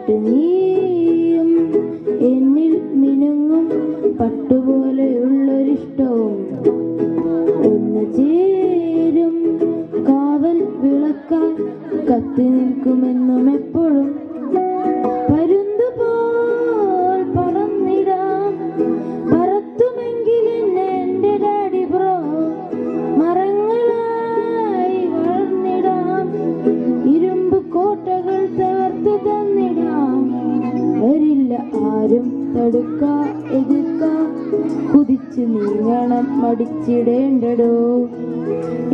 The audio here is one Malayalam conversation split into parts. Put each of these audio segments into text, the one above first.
കേട്ട് നീയും എന്നിൽ മിനുങ്ങും പട്ടുപോലെയുള്ളൊരിഷ്ടവും ഒന്ന് ചേരും കാവൽ വിളക്കാൻ കത്തി നിൽക്കുമെന്നും എപ്പോഴും പരുന്തുപോൽ പറന്നിടാം പറത്തുമെങ്കിൽ എന്റെ ഡാഡി ബ്രോ മരങ്ങളായി വളർന്നിടാം ഇരുമ്പ് കോട്ടകൾ തകർത്ത് തന്നിടാം വരില്ല ആരും തടുക്കാ എതിർക്കാ കുതിച്ചു നീങ്ങണം മടിച്ചിടേണ്ടടോ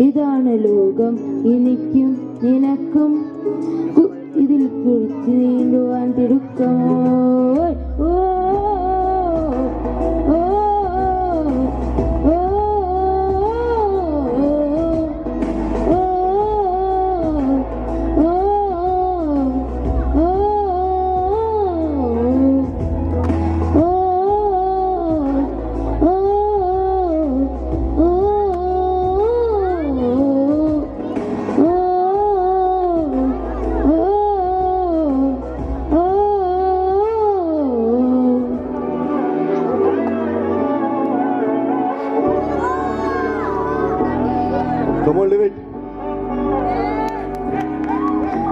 ഇതാണ് ലോകം എനിക്കും നിനക്കും ഇതിൽ കുഴിച്ചു നീണ്ടുവാൻ തിടുക്കമോ ഓ ഓ ഓ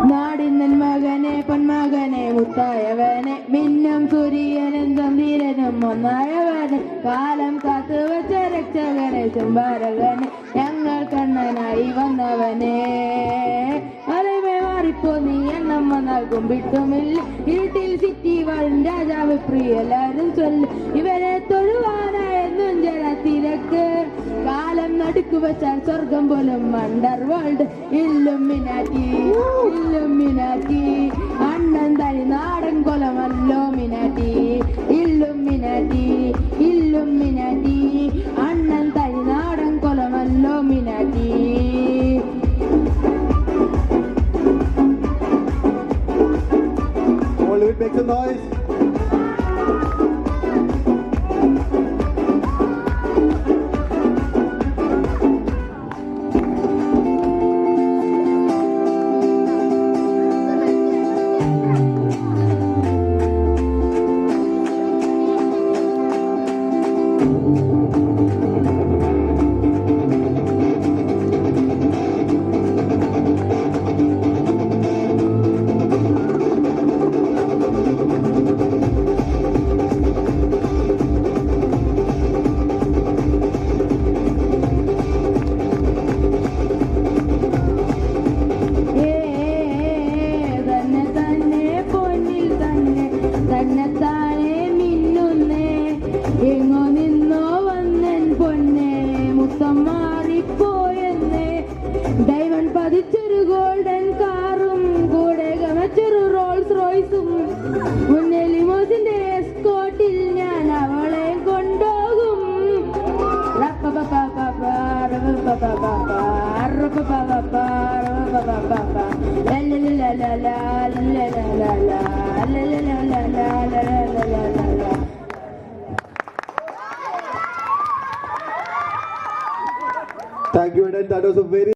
നാടിന്നൻ മകനെ പൊന്മകനെ മുത്തായവനെ മിന്നും സൂര്യനും തമ്പീരനും ഒന്നായവനെ കാലം കാത്തു വച്ച രക്ഷകനെ സംഭാരകനെ ഞങ്ങൾ കണ്ണനായി വന്നവനെ അറിവേ മാറിപ്പോ നീ എണ്ണം വന്നാൽ കുമ്പിട്ടുമില്ല ഇരുട്ടിൽ സിറ്റി വാഴും രാജാവ് പ്രിയ എല്ലാവരും ചൊല്ല് ഇവരെ തൊഴുവാനായെന്നും ജനത്തിരക്ക് കാലം നടുക്കു വെച്ചാൽ സ്വർഗം പോലും അണ്ടർ വേൾഡ് ഇല്ലുമിനാറ്റി ഇല്ലുമിനാറ്റി അണ്ണൻ തനി നാടൻ കൊലമല്ലോ മിനാറ്റി ഇല്ലുമിനാറ്റി ഇല്ലുമിനാറ്റി അണ്ണൻ തനി നാടൻ കൊലമല്ലോ മിനാറ്റി Make some noise. തന്നെത്താനെ മിന്നുന്നേ എങ്ങോ നിന്നോ വന്നൻ പൊന്നെ മുത്തം മാറിപ്പോയെന്നേ ഡയമണ്ട് പതിച്ചൊരു ഗോൾഡൻ കാറും കൂടെ ഗമച്ചൊരു റോൾസ് റോയ്സും മുന്നേ ലിമോസിന്റെ എസ്കോട്ടിൽ ഞാൻ അവളെ കൊണ്ടുപോകും Thank you, Eden. That was a very